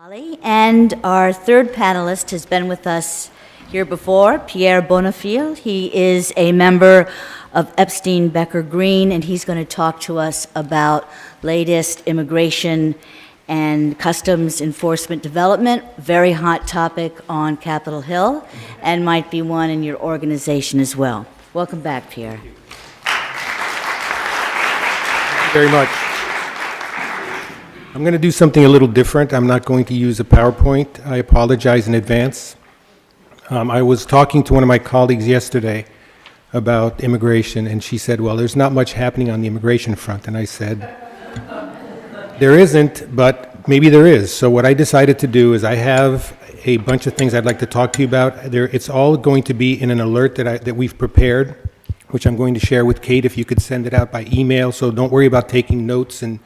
Holly. And our third panelist has been with us here before, Pierre Bonnefil. He is a member of Epstein Becker Green, and he's going to talk to us about latest immigration and customs enforcement development. Very hot topic on Capitol Hill, and might be one in your organization as well. Welcome back, Pierre. Thank you very much. I'm going to do something a little different. I'm not going to use a PowerPoint. I apologize in advance. I was talking to one of my colleagues yesterday about immigration, and she said, well, there's not much happening on the immigration front. And I said, there isn't, but maybe there is. So what I decided to do is I have a bunch of things I'd like to talk to you about. It's all going to be in an alert that we've prepared, which I'm going to share with Kate if you could send it out by email. So don't worry about taking notes, and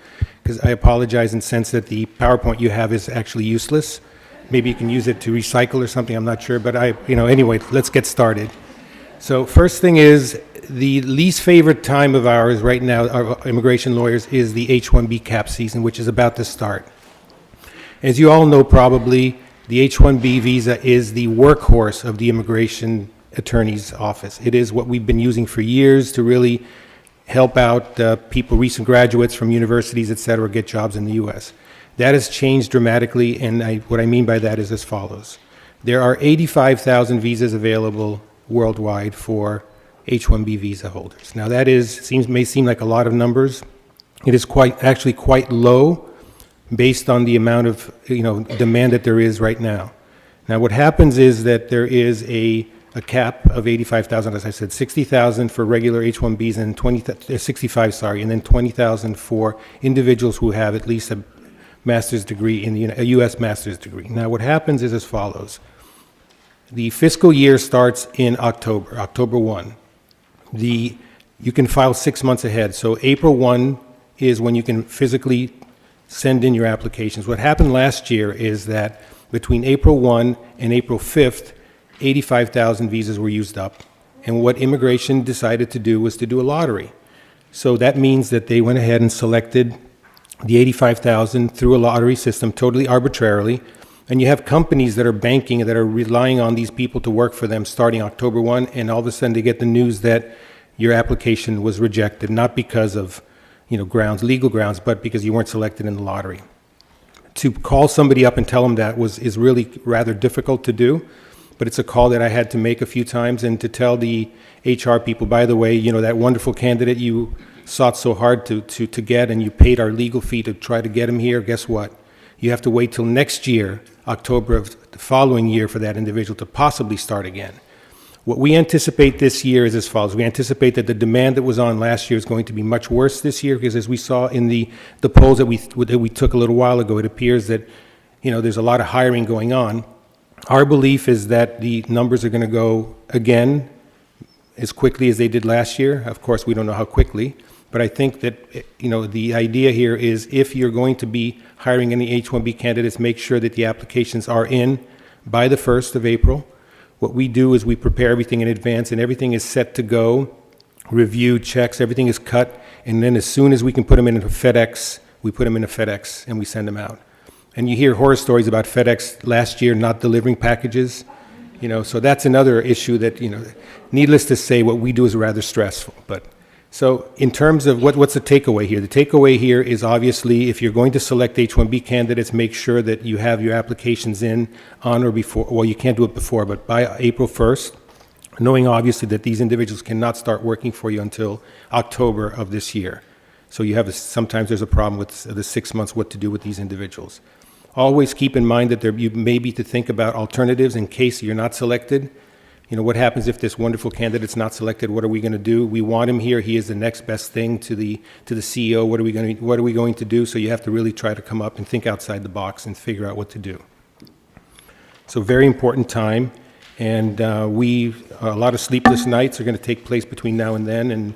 because I apologize and sense that the PowerPoint you have is actually useless. Maybe you can use it to recycle or something, I'm not sure, but anyway, let's get started. So first thing is, the least favorite time of ours right now, our immigration lawyers, is the H1B Cap season, which is about to start. As you all know probably, the H1B visa is the workhorse of the immigration attorney's office. It is what we've been using for years to really help out people, recent graduates from universities, et cetera, get jobs in the U.S. That has changed dramatically, and what I mean by that is as follows. There are 85,000 visas available worldwide for H-1B visa holders. Now that may seem like a lot of numbers. It is actually quite low based on the amount of demand that there is right now. Now what happens is that there is a cap of 85,000, as I said, 60,000 for regular H-1Bs and 65, and then 20,000 for individuals who have at least a master's degree a U.S. master's degree. Now what happens is as follows. The fiscal year starts in October 1. You can file 6 months ahead. So April 1 is when you can physically send in your applications. What happened last year is that between April 1 and April 5th, 85,000 visas were used up. And what immigration decided to do was to do a lottery. So that means that they went ahead and selected the 85,000 through a lottery system, totally arbitrarily. And you have companies that are banking, that are relying on these people to work for them starting October 1, and all of a sudden they get the news that your application was rejected, not because of legal grounds, but because you weren't selected in the lottery. To call somebody up and tell them that is really rather difficult to do. But it's a call that I had to make a few times, and to tell the HR people, by the way, that wonderful candidate you sought so hard to get, and you paid our legal fee to try to get him here, guess what? You have to wait till next year, October of the following year, for that individual to possibly start again. What we anticipate this year is as follows. We anticipate that the demand that was on last year is going to be much worse this year, because as we saw in the polls that we took a little while ago, it appears that there's a lot of hiring going on. Our belief is that the numbers are going to go again as quickly as they did last year. Of course, we don't know how quickly, but I think that the idea here is, if you're going to be hiring any H-1B candidates, make sure that the applications are in by the 1st of April. What we do is we prepare everything in advance, and everything is set to go, review, checks, everything is cut, and then as soon as we can put them in a FedEx, we put them in a FedEx and we send them out. And you hear horror stories about FedEx last year not delivering packages, so that's another issue that, needless to say, what we do is rather stressful. But so in terms of what's the takeaway here? The takeaway here is, obviously, if you're going to select H-1B candidates, make sure that you have your applications in on or before, well, you can't do it before, but by April 1st, knowing obviously that these individuals cannot start working for you until October of this year. So sometimes there's a problem with the 6 months, what to do with these individuals. Always keep in mind that you may be to think about alternatives in case you're not selected. What happens if this wonderful candidate's not selected? What are we going to do? We want him here. He is the next best thing to the CEO. What are we going to do? So you have to really try to come up and think outside the box and figure out what to do. So very important time, and a lot of sleepless nights are going to take place between now and then, and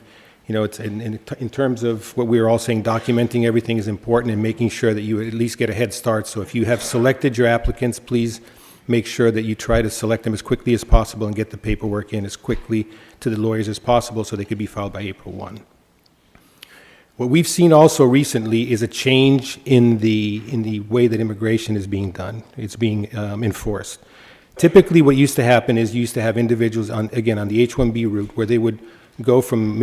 it's in terms of what we were all saying, documenting everything is important, and making sure that you at least get a head start. So if you have selected your applicants, please make sure that you try to select them as quickly as possible and get the paperwork in as quickly to the lawyers as possible so they could be filed by April 1. What we've seen also recently is a change in the way that immigration is being done. It's being enforced. Typically, what used to happen is you used to have individuals on the H-1B route where they would go from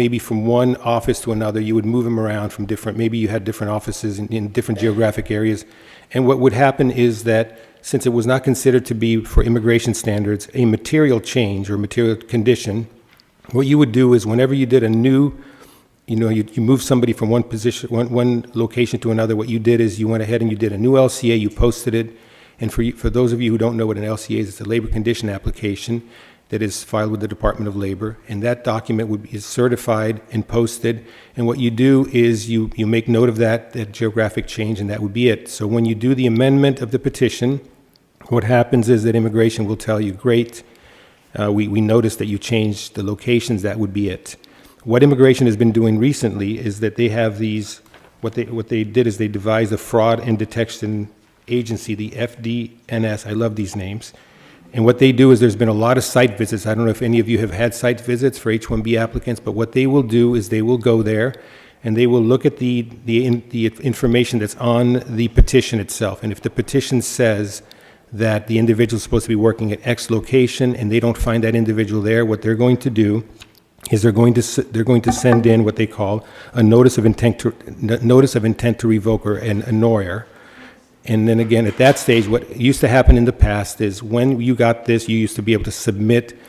one office to another. You would move them around from maybe you had different offices in different geographic areas. And what would happen is that since it was not considered to be, for immigration standards, a material change or material condition, what you would do is whenever you did a new, you move somebody from one location to another, what you did is you went ahead and you did a new LCA, you posted it. And for those of you who don't know what an LCA is, it's a labor condition application that is filed with the Department of Labor, and that document is certified and posted, and what you do is you make note of that geographic change, and that would be it. So when you do the amendment of the petition, what happens is that immigration will tell you, great, we noticed that you changed the locations, that would be it. What immigration has been doing recently is that they have what they did is they devised a fraud and detection agency, the FDNS, I love these names. And what they do is there's been a lot of site visits. I don't know if any of you have had site visits for H-1B applicants, but what they will do is they will go there and they will look at the information that's on the petition itself. And if the petition says that the individual is supposed to be working at X location and they don't find that individual there, what they're going to do is they're going to send in what they call a notice of intent to revoke, or a NOIR. And then again, at that stage, what used to happen in the past is when you got this, you used to be able to submit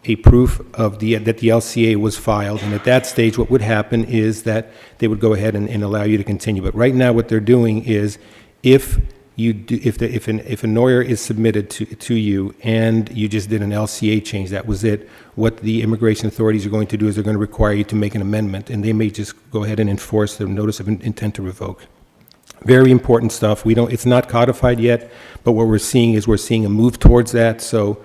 a proof of that the LCA was filed. And at that stage, what would happen is that they would go ahead and allow you to continue. But right now, what they're doing is if a NOIR is submitted to you and you just did an LCA change, that was it, what the immigration authorities are going to do is they're going to require you to make an amendment, and they may just go ahead and enforce the notice of intent to revoke. Very important stuff. It's not codified yet, but what we're seeing a move towards that. So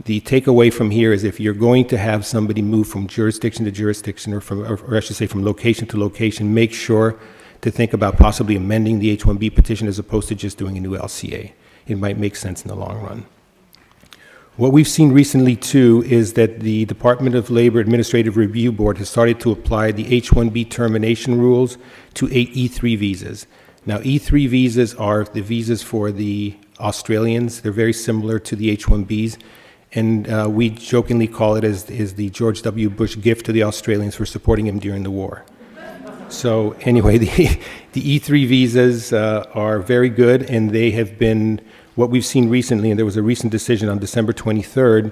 the takeaway from here is if you're going to have somebody move from jurisdiction to jurisdiction, or I should say from location to location, make sure to think about possibly amending the H-1B petition as opposed to just doing a new LCA. It might make sense in the long run. What we've seen recently, too, is that the Department of Labor Administrative Review Board has started to apply the H-1B termination rules to E3 visas. Now, E3 visas are the visas for the Australians. They're very similar to the H-1Bs, and we jokingly call it as the George W. Bush gift to the Australians for supporting him during the war. So anyway, the E3 visas are very good, and they have been what we've seen recently, and there was a recent decision on December 23rd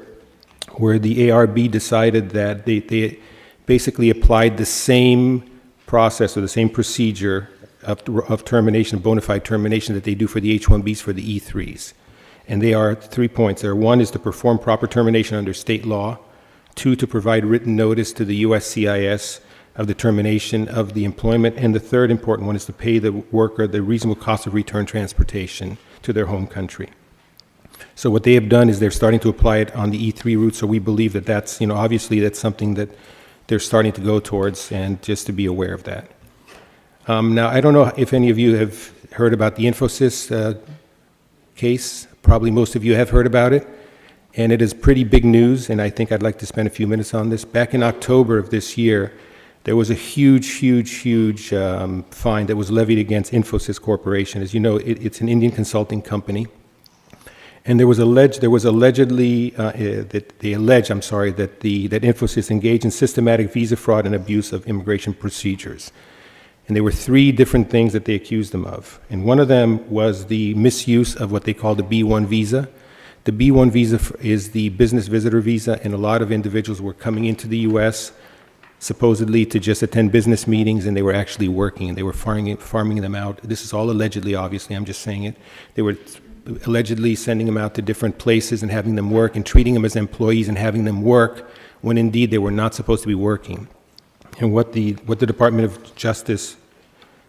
where the ARB decided that they basically applied the same process or the same procedure of termination, bona fide termination, that they do for the H-1Bs for the E3s. And they are 3 points there. One is to perform proper termination under state law. Two, to provide written notice to the USCIS of the termination of the employment. And the third important one is to pay the worker the reasonable cost of return transportation to their home country. So what they have done is they're starting to apply it on the E3 route. So we believe that that's, obviously that's something that they're starting to go towards, and just to be aware of that. Now, I don't know if any of you have heard about the Infosys case. Probably most of you have heard about it, and it is pretty big news, and I think I'd like to spend a few minutes on this. Back in October of this year, there was a huge fine that was levied against Infosys Corporation. As you know, it's an Indian consulting company, and there was allegedly that Infosys engaged in systematic visa fraud and abuse of immigration procedures. And there were three different things that they accused them of. And one of them was the misuse of what they call the B-1 visa. The B-1 visa is the business visitor visa, and a lot of individuals were coming into the U.S. supposedly to just attend business meetings, and they were actually working, and they were farming them out. This is all allegedly, obviously, I'm just saying it. They were allegedly sending them out to different places and having them work and treating them as employees and having them work when indeed they were not supposed to be working. And what the Department of Justice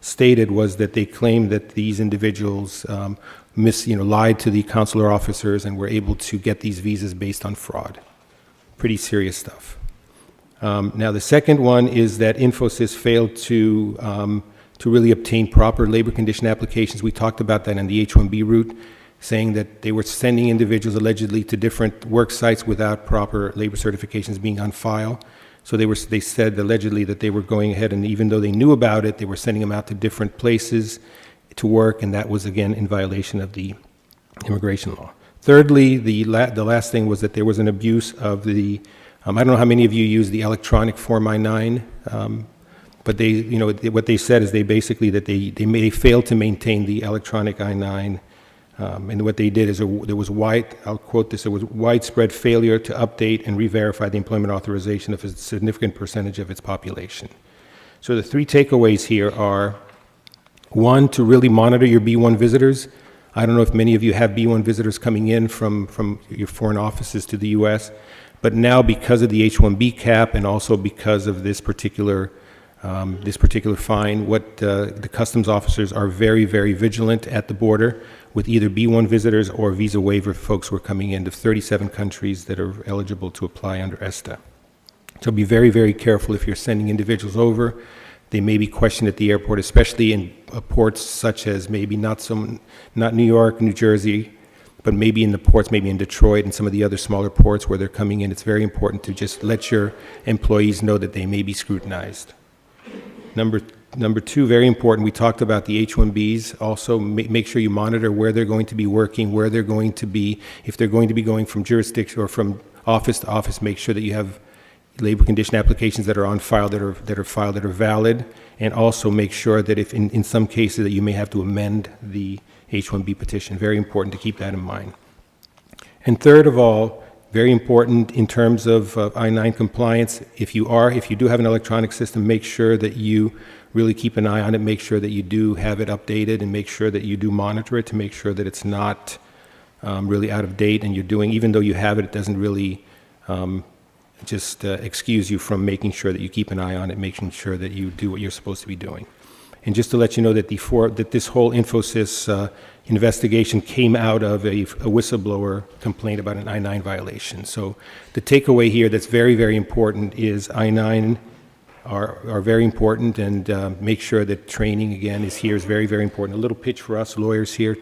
stated was that they claimed that these individuals lied to the consular officers and were able to get these visas based on fraud. Pretty serious stuff. Now, the second one is that Infosys failed to really obtain proper labor condition applications. We talked about that in the H-1B route, saying that they were sending individuals allegedly to different work sites without proper labor certifications being on file. So they said allegedly that they were going ahead, and even though they knew about it, they were sending them out to different places to work, and that was, again, in violation of the immigration law. Thirdly, the last thing was that there was an abuse of the, I don't know how many of you use the electronic Form I-9, but they, what they said is they failed to maintain the electronic I-9, and what they did is there was I'll quote this, there was widespread failure to update and re-verify the employment authorization of a significant percentage of its population. So the three takeaways here are, one, to really monitor your B-1 visitors. I don't know if many of you have B-1 visitors coming in from your foreign offices to the U.S., but now because of the H-1B cap and also because of this particular fine, the customs officers are very, very vigilant at the border with either B-1 visitors or visa waiver folks who are coming into 37 countries that are eligible to apply under ESTA. So be very, very careful if you're sending individuals over. They may be questioned at the airport, especially in ports such as maybe not New York, New Jersey, but maybe in the ports, maybe in Detroit and some of the other smaller ports where they're coming in. It's very important to just let your employees know that they may be scrutinized. Number two, very important, we talked about the H-1Bs. Also, make sure you monitor where they're going to be working, where they're going to be, if they're going to be going from jurisdiction or from office to office, make sure that you have labor condition applications that are on file, that are valid, and also make sure that if in some cases that you may have to amend the H-1B petition. Very important to keep that in mind. And third of all, very important in terms of I-9 compliance, if you do have an electronic system, make sure that you really keep an eye on it, make sure that you do have it updated, and make sure that you do monitor it to make sure that it's not really out of date, and even though you have it, it doesn't really excuse you from making sure that you keep an eye on it, making sure that you do what you're supposed to be doing. And just to let you know that this whole Infosys investigation came out of a whistleblower complaint about an I-9 violation. So the takeaway here that's very, very important is I-9 are very important, and make sure that training, again, is very, very important. A little pitch for us lawyers here.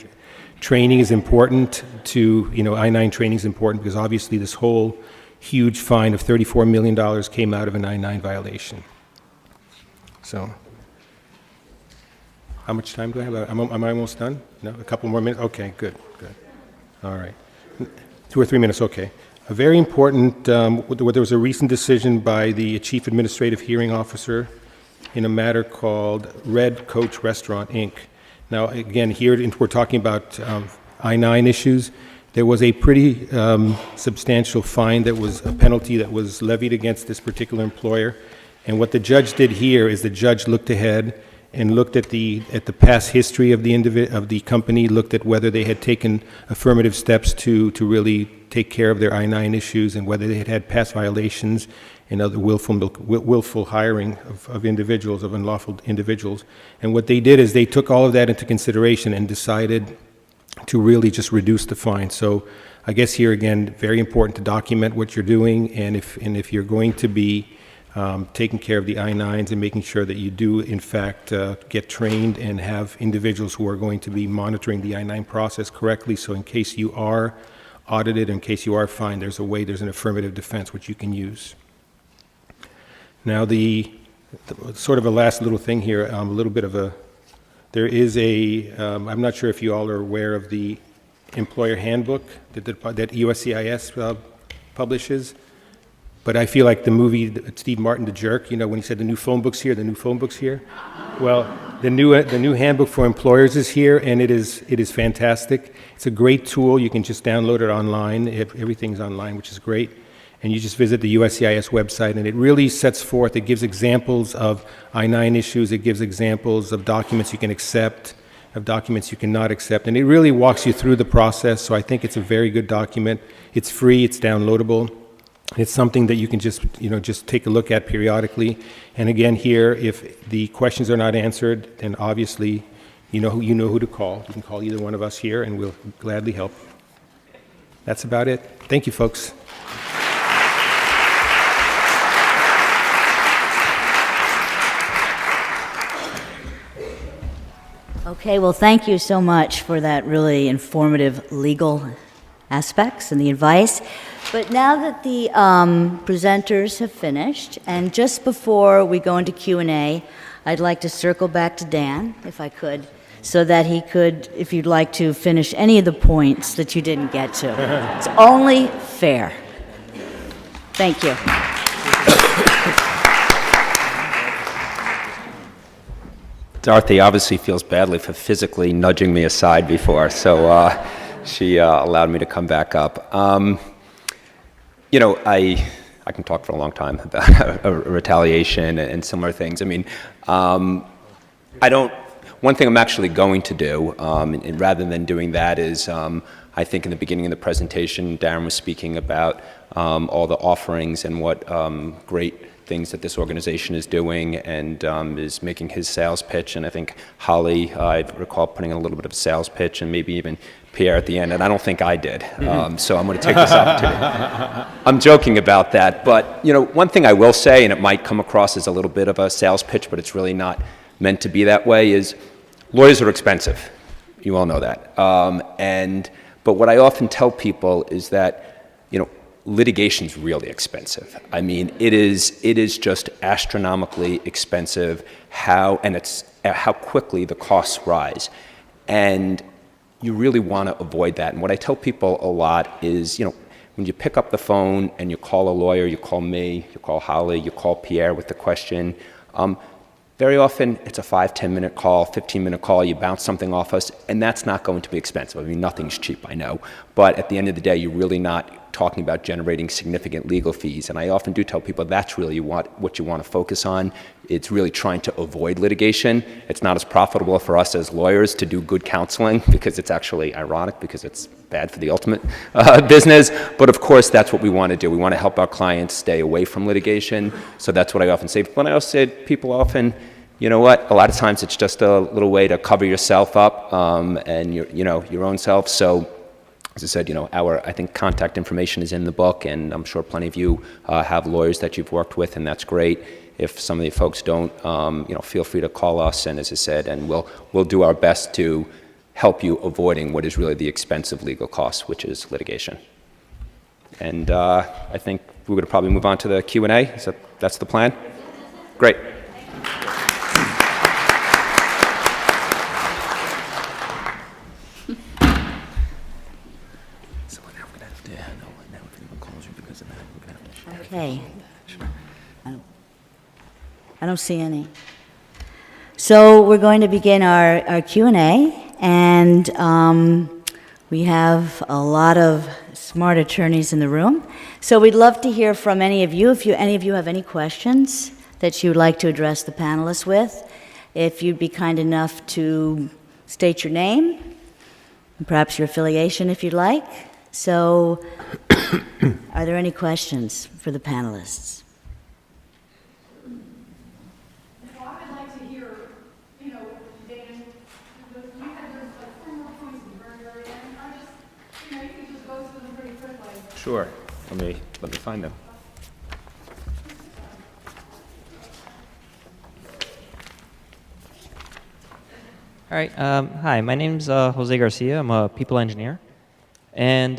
Training is important I-9 training is important because obviously this whole huge fine of $34 million came out of an I-9 violation. So, how much time do I have? Am I almost done? No? A couple more minutes? Okay, good. All right. 2 or 3 minutes, okay. A very important, there was a recent decision by the Chief Administrative Hearing Officer in a matter called Red Coach Restaurant, Inc. Now, again, here we're talking about I-9 issues. There was a pretty substantial fine, that was a penalty that was levied against this particular employer. And what the judge did here is the judge looked ahead and looked at the past history of the company, looked at whether they had taken affirmative steps to really take care of their I-9 issues, and whether they had had past violations and other willful hiring of individuals, of unlawful individuals. And what they did is they took all of that into consideration and decided to really just reduce the fine. So I guess here again, very important to document what you're doing, and if you're going to be taking care of the I-9s and making sure that you do, in fact, get trained and have individuals who are going to be monitoring the I-9 process correctly. So in case you are audited, in case you are fined, there's an affirmative defense which you can use. Now, the sort of a last little thing here, there is I'm not sure if you all are aware of the employer handbook that USCIS publishes. But I feel like the movie, Steve Martin, The Jerk, when he said the new phone book's here, Well, the new handbook for employers is here, and it is fantastic. It's a great tool. You can just download it online. Everything's online, which is great. And you just visit the USCIS website, and it really sets forth, it gives examples of I-9 issues, it gives examples of documents you can accept, of documents you cannot accept, and it really walks you through the process. So I think it's a very good document. It's free, it's downloadable. It's something that you can just take a look at periodically. And again, here, if the questions are not answered, then obviously you know who to call. You can call either one of us here, and we'll gladly help. That's about it. Thank you, folks. Okay, well, thank you so much for that really informative legal aspects and the advice. But now that the presenters have finished, and just before we go into Q&A, I'd like to circle back to Dan, if I could, so that he could, if you'd like to, finish any of the points that you didn't get to. It's only fair. Thank you. Dorothy obviously feels badly for physically nudging me aside before, so she allowed me to come back up. You know, I can talk for a long time about retaliation and similar things. I mean, one thing I'm actually going to do, and rather than doing that, is I think in the beginning of the presentation, Darren was speaking about all the offerings and what great things that this organization is doing, and is making his sales pitch. And I think Holly, I recall putting in a little bit of a sales pitch, and maybe even Pierre at the end, and I don't think I did. So I'm going to take this opportunity. I'm joking about that, but you know, one thing I will say, and it might come across as a little bit of a sales pitch, but it's really not meant to be that way, is lawyers are expensive. You all know that. But what I often tell people is that, you know, litigation's really expensive. I mean, it is just astronomically expensive how quickly the costs rise. And you really want to avoid that. And what I tell people a lot is, you know, when you pick up the phone and you call a lawyer, you call me, you call Holly, you call Pierre with the question, very often it's a 5-10 minute call, 15-minute call, you bounce something off us, and that's not going to be expensive. I mean, nothing's cheap, I know. But at the end of the day, you're really not talking about generating significant legal fees. And I often do tell people that's really what you want to focus on. It's really trying to avoid litigation. It's not as profitable for us as lawyers to do good counseling, because it's actually ironic, because it's bad for the ultimate business. But of course, that's what we want to do. We want to help our clients stay away from litigation. So that's what I often say. When I also say, people often, you know what, a lot of times it's just a little way to cover yourself up and your own self. So as I said, you know, I think contact information is in the book, and I'm sure plenty of you have lawyers that you've worked with, and that's great. If some of you folks don't, you know, feel free to call us, and as I said, and we'll do our best to help you avoiding what is really the expensive legal costs, which is litigation. And I think we're going to probably move on to the Q&A. That's the plan? Great. Okay. I don't see any. So we're going to begin our Q&A, and we have a lot of smart attorneys in the room. So we'd love to hear from any of you. If any of you have any questions that you'd like to address the panelists with, if you'd be kind enough to state your name, and perhaps your affiliation if you'd like. So are there any questions for the panelists? Well, I would like to hear, you know, Dan, you had those like 4 more points at the very end. I just, you know, you can just go through them pretty quickly. Sure. Let me find them. All right. Hi, my name's Jose Garcia. I'm a people engineer. And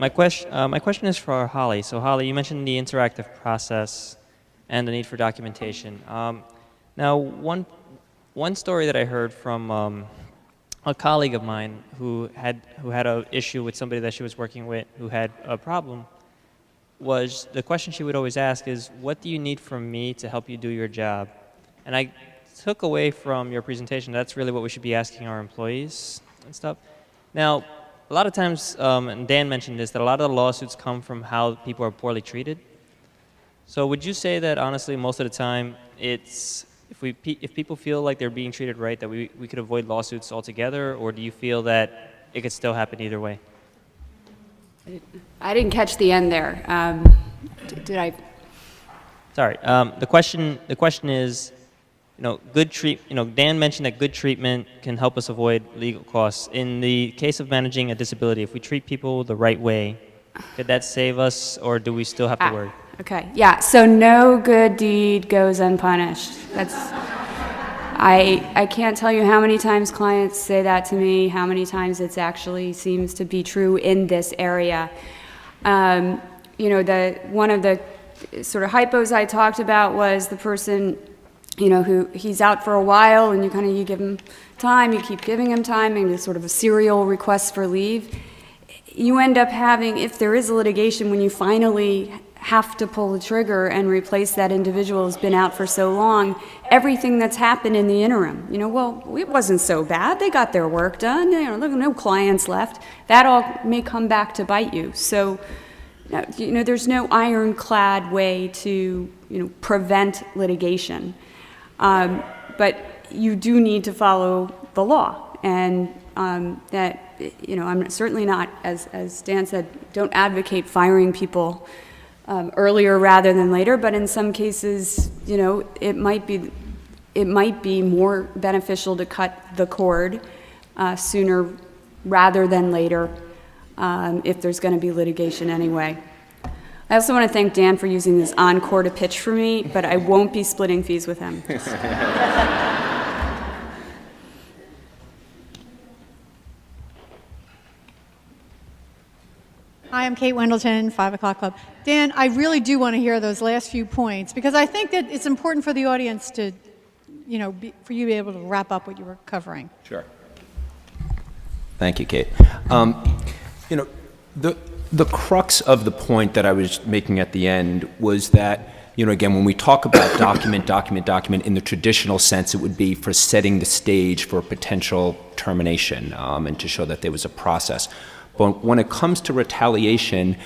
my question is for Holly. So Holly, you mentioned the interactive process and the need for documentation. Now, one story that I heard from a colleague of mine who had an issue with somebody that she was working with who had a problem was the question she would always ask is, what do you need from me to help you do your job? And I took away from your presentation that's really what we should be asking our employees and stuff. Now, a lot of times, and Dan mentioned this, that a lot of the lawsuits come from how people are poorly treated. So would you say that honestly, most of the time, it's if people feel like they're being treated right, that we could avoid lawsuits altogether, or do you feel that it could still happen either way? I didn't catch the end there. Did I? Sorry. The question is, Dan mentioned that good treatment can help us avoid legal costs. In the case of managing a disability, if we treat people the right way, could that save us, or do we still have to worry? Okay, yeah, so no good deed goes unpunished. I can't tell you how many times clients say that to me, how many times it actually seems to be true in this area. one of the sort of hypos I talked about was the person, who he's out for a while, and you give him time, you keep giving him time, and it's sort of a serial request for leave. You end up having, if there is a litigation, when you finally have to pull the trigger and replace that individual who's been out for so long, everything that's happened in the interim, well, it wasn't so bad, they got their work done, no clients left, that all may come back to bite you. So, there's no ironclad way to, prevent litigation. But you do need to follow the law, and that, I'm certainly not, as Dan said, don't advocate firing people earlier rather than later, but in some cases, it might be more beneficial to cut the cord sooner rather than later if there's going to be litigation anyway. I also want to thank Dan for using this encore to pitch for me, but I won't be splitting fees with him. Hi, I'm Kate Wendelton, 5 O'Clock Club. Dan, I really do want to hear those last few points, because I think that it's important for the audience to, for you to be able to wrap up what you were covering. Sure. Thank you, Kate. The crux of the point that I was making at the end was that, again, when we talk about document in the traditional sense, it would be for setting the stage for a potential termination and to show that there was a process. But when it comes to retaliation,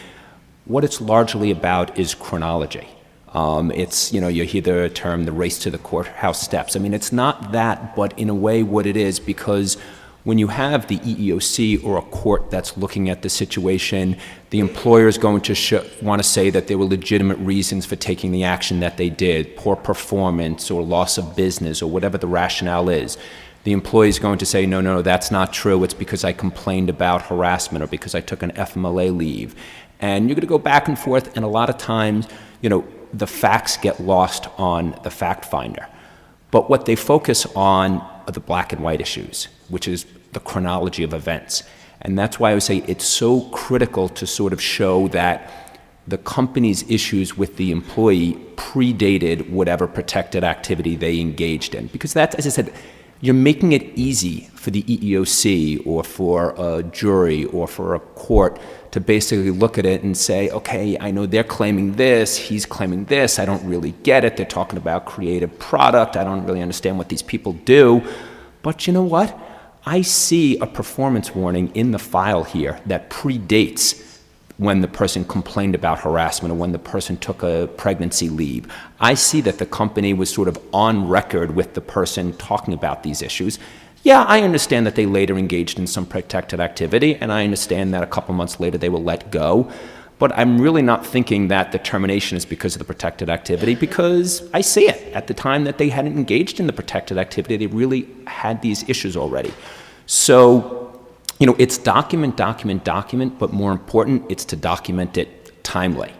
what it's largely about is chronology. It's, you hear the term, the race to the courthouse steps. I mean, it's not that, but in a way what it is, because when you have the EEOC or a court that's looking at the situation, the employer is going to want to say that there were legitimate reasons for taking the action that they did, poor performance or loss of business or whatever the rationale is. The employee is going to say, no, that's not true. It's because I complained about harassment or because I took an FMLA leave. And you're going to go back and forth, and a lot of times, the facts get lost on the fact finder. But what they focus on are the black and white issues, which is the chronology of events. And that's why I would say it's so critical to sort of show that the company's issues with the employee predated whatever protected activity they engaged in. Because that's, as I said, you're making it easy for the EEOC or for a jury or for a court to basically look at it and say, okay, I know they're claiming this, he's claiming this, I don't really get it, they're talking about creative product, I don't really understand what these people do, but you know what? I see a performance warning in the file here that predates when the person complained about harassment or when the person took a pregnancy leave. I see that the company was sort of on record with the person talking about these issues. Yeah, I understand that they later engaged in some protected activity, and I understand that a couple months later they were let go, but I'm really not thinking that the termination is because of the protected activity, because I see it. At the time that they hadn't engaged in the protected activity, they really had these issues already. So, it's document, but more important, it's to document it timely.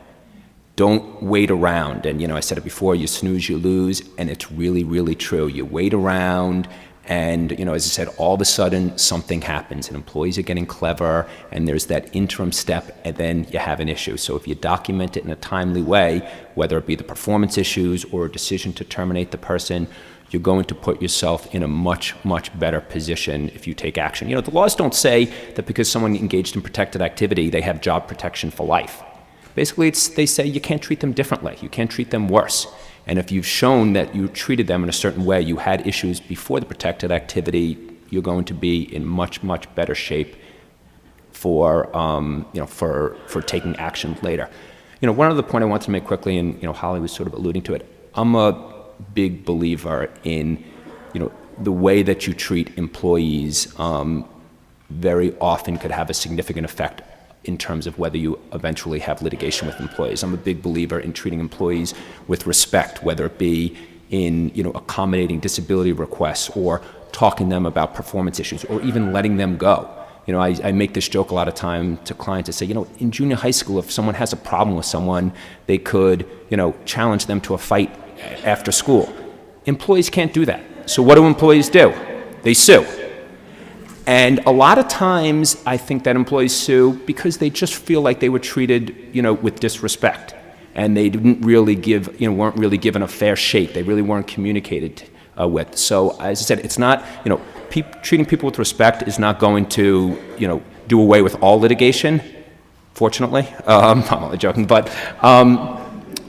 Don't wait around. And, I said it before, you snooze, you lose, and it's really, really true. You wait around, and, as I said, all of a sudden something happens, and employees are getting clever, and there's that interim step, and then you have an issue. So if you document it in a timely way, whether it be the performance issues or a decision to terminate the person, you're going to put yourself in a much, much better position if you take action. The laws don't say that because someone engaged in protected activity, they have job protection for life. Basically, they say you can't treat them differently. You can't treat them worse. And if you've shown that you treated them in a certain way, you had issues before the protected activity, you're going to be in much, much better shape for, for taking action later. One other point I want to make quickly, and, Holly was sort of alluding to it, I'm a big believer in, the way that you treat employees very often could have a significant effect in terms of whether you eventually have litigation with employees. I'm a big believer in treating employees with respect, whether it be in, accommodating disability requests or talking to them about performance issues or even letting them go. I make this joke a lot of time to clients to say, in junior high school, if someone has a problem with someone, they could, challenge them to a fight after school. Employees can't do that. So what do employees do? They sue. And a lot of times, I think that employees sue because they just feel like they were treated, with disrespect, and they didn't really weren't really given a fair shake. They really weren't communicated with. So, as I said, it's not, treating people with respect is not going to, do away with all litigation. Fortunately, I'm only joking, but.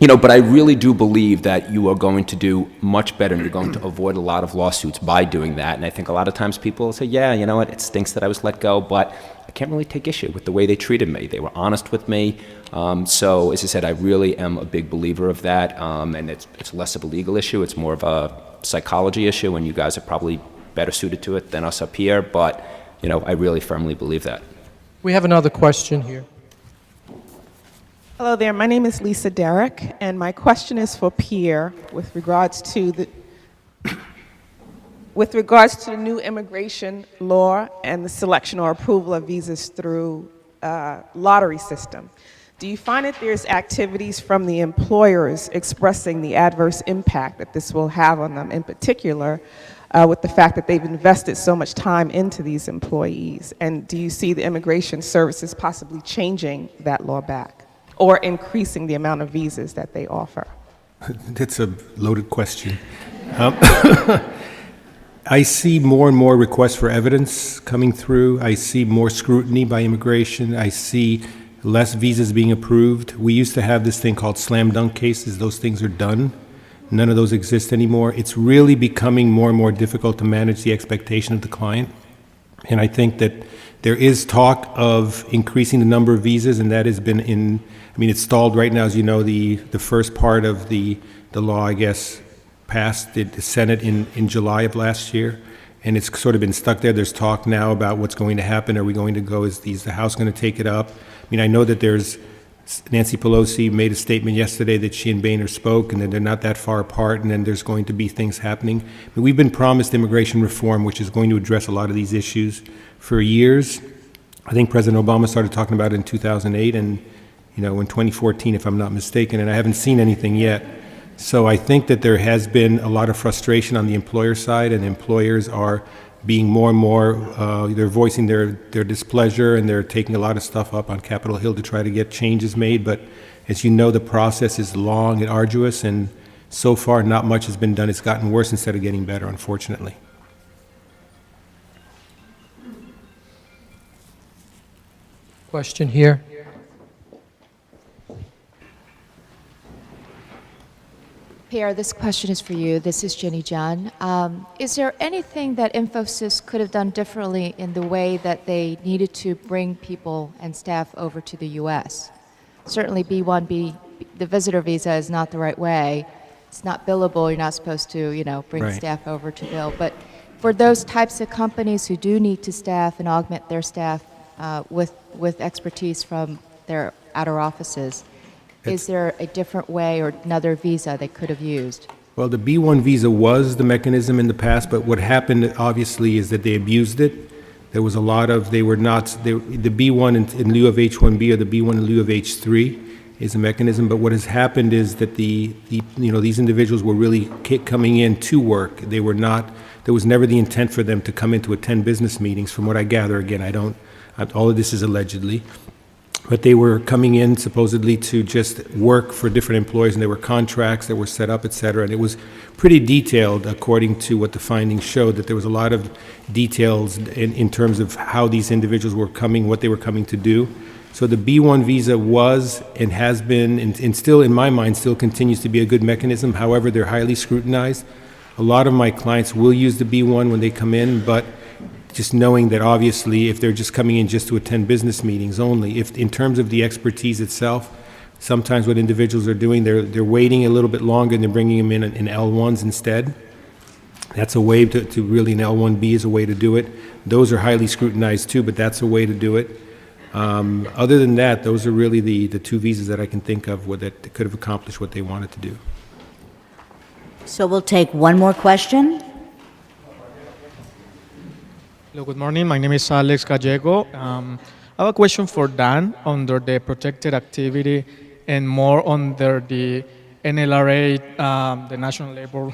But I really do believe that you are going to do much better and you're going to avoid a lot of lawsuits by doing that. And I think a lot of times people say, yeah, you know what, it stinks that I was let go, but I can't really take issue with the way they treated me. They were honest with me. So, as I said, I really am a big believer of that. And it's less of a legal issue. It's more of a psychology issue, and you guys are probably better suited to it than us up here. But, I really firmly believe that. We have another question here. Hello there, my name is Lisa Derrick, and my question is for Pierre with regards to the new immigration law and the selection or approval of visas through lottery system. Do you find that there's activities from the employers expressing the adverse impact that this will have on them, in particular with the fact that they've invested so much time into these employees? And do you see the immigration services possibly changing that law back, or increasing the amount of visas that they offer? That's a loaded question. I see more and more requests for evidence coming through. I see more scrutiny by immigration. I see less visas being approved. We used to have this thing called slam dunk cases. Those things are done. None of those exist anymore. It's really becoming more and more difficult to manage the expectation of the client. And I think that there is talk of increasing the number of visas, and that has been it's stalled right now. As you know, the first part of the law, I guess, passed the Senate in July of last year, and it's sort of been stuck there. There's talk now about what's going to happen. Are we going to go, is the House going to take it up? I know that Nancy Pelosi made a statement yesterday that she and Boehner spoke, and that they're not that far apart, and then there's going to be things happening. We've been promised immigration reform, which is going to address a lot of these issues for years. I think President Obama started talking about it in 2008, and in 2014, if I'm not mistaken, and I haven't seen anything yet. So I think that there has been a lot of frustration on the employer side, and employers are being more and more, they're voicing their displeasure, and they're taking a lot of stuff up on Capitol Hill to try to get changes made. But as you know, the process is long and arduous, and so far not much has been done. It's gotten worse instead of getting better, unfortunately. Question here. Pierre, this question is for you. This is Ginny John. Is there anything that Infosys could have done differently in the way that they needed to bring people and staff over to the U.S.? Certainly B1B, the visitor visa is not the right way. It's not billable. You're not supposed to, bring Right. staff over to bill. But for those types of companies who do need to staff and augment their staff with expertise from their outer offices, is there a different way or another visa they could have used? Well, the B1 visa was the mechanism in the past, but what happened, obviously, is that they abused it. There was a lot of, the B1 in lieu of H1B, or the B1 in lieu of H3 is a mechanism, but what has happened is that these individuals were really coming in to work. They were not, there was never the intent for them to come in to attend business meetings, from what I gather. Again, all of this is allegedly. But they were coming in supposedly to just work for different employers, and there were contracts that were set up, et cetera. And it was pretty detailed, according to what the findings showed, that there was a lot of details in terms of how these individuals were coming, what they were coming to do. So the B1 visa was and has been, and still, in my mind, still continues to be a good mechanism. However, they're highly scrutinized. A lot of my clients will use the B1 when they come in, but just knowing that obviously if they're just coming in just to attend business meetings only, if in terms of the expertise itself, sometimes what individuals are doing, they're waiting a little bit longer and they're bringing them in L1s instead. That's a way to really, an L1B is a way to do it. Those are highly scrutinized too, but that's a way to do it. Other than that, those are really the two visas that I can think of that could have accomplished what they wanted to do. So we'll take one more question. Hello, good morning. My name is Alex Gallego. I have a question for Dan under the protected activity and more under the NLRA, the National Labor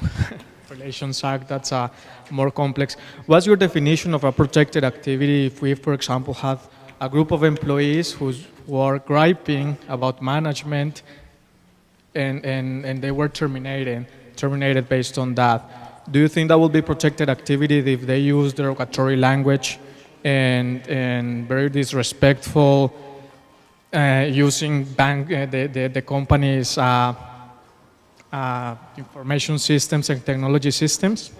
Relations Act that's more complex. What's your definition of a protected activity if we, for example, have a group of employees who are griping about management and they were terminated based on that? Do you think that will be protected activity if they use derogatory language and very disrespectful, using the company's information systems and technology systems?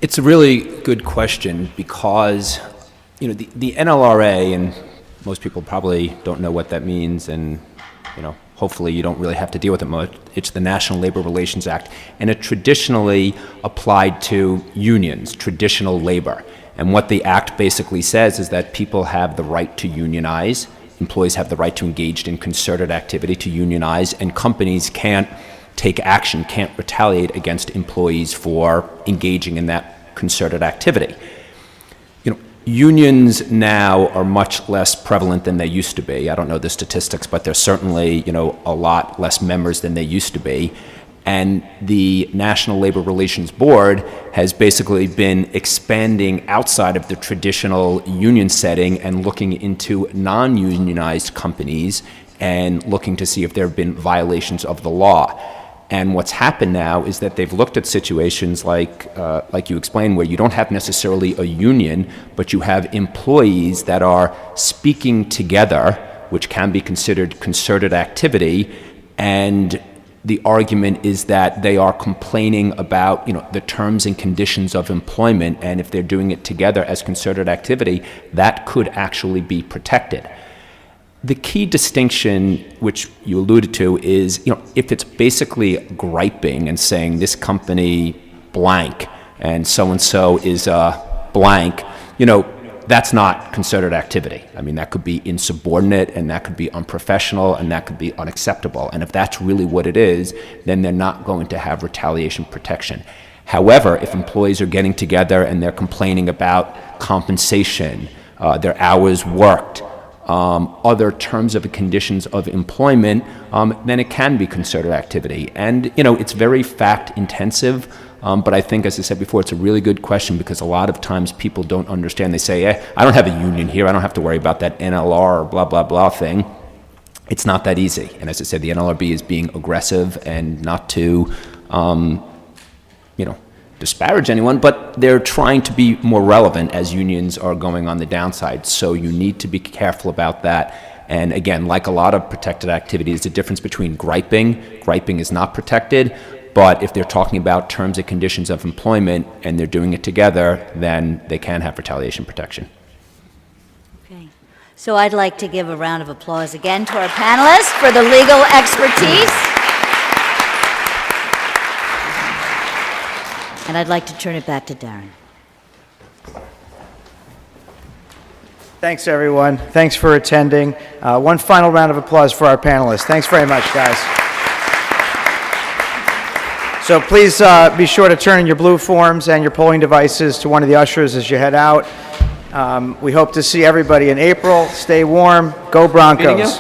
It's a really good question because, you know, the NLRA, and most people probably don't know what that means, and, you know, hopefully you don't really have to deal with it much. It's the National Labor Relations Act, and it traditionally applied to unions, traditional labor. And what the act basically says is that people have the right to unionize, employees have the right to engage in concerted activity to unionize, and companies can't take action, can't retaliate against employees for engaging in that concerted activity. You know, unions now are much less prevalent than they used to be. I don't know the statistics, but there's certainly, you know, a lot less members than they used to be. And the National Labor Relations Board has basically been expanding outside of the traditional union setting and looking into non-unionized companies and looking to see if there have been violations of the law. And what's happened now is that they've looked at situations like you explained, where you don't have necessarily a union, but you have employees that are speaking together, which can be considered concerted activity, and the argument is that they are complaining about, you know, the terms and conditions of employment, and if they're doing it together as concerted activity, that could actually be protected. The key distinction, which you alluded to, is, you know, if it's basically griping and saying this company blank and so is blank, you know, that's not concerted activity. I mean, that could be insubordinate, and that could be unprofessional, and that could be unacceptable. And if that's really what it is, then they're not going to have retaliation protection. However, if employees are getting together and they're complaining about compensation, their hours worked, other terms and conditions of employment, then it can be concerted activity. And, you know, it's very fact intensive, but I think, as I said before, it's a really good question because a lot of times people don't understand. They say, I don't have a union here, I don't have to worry about that NLR or blah, blah, blah thing. It's not that easy. And as I said, the NLRB is being aggressive, and not to, you know, disparage anyone, but they're trying to be more relevant as unions are going on the downside. So you need to be careful about that. And again, like a lot of protected activities, the difference between griping is not protected, but if they're talking about terms and conditions of employment and they're doing it together, then they can have retaliation protection. Okay. So I'd like to give a round of applause again to our panelists for the legal expertise. And I'd like to turn it back to Darren. Thanks, everyone. Thanks for attending. One final round of applause for our panelists. Thanks very much, guys. So please be sure to turn in your blue forms and your polling devices to one of the ushers as you head out. We hope to see everybody in April. Stay warm. Go Broncos.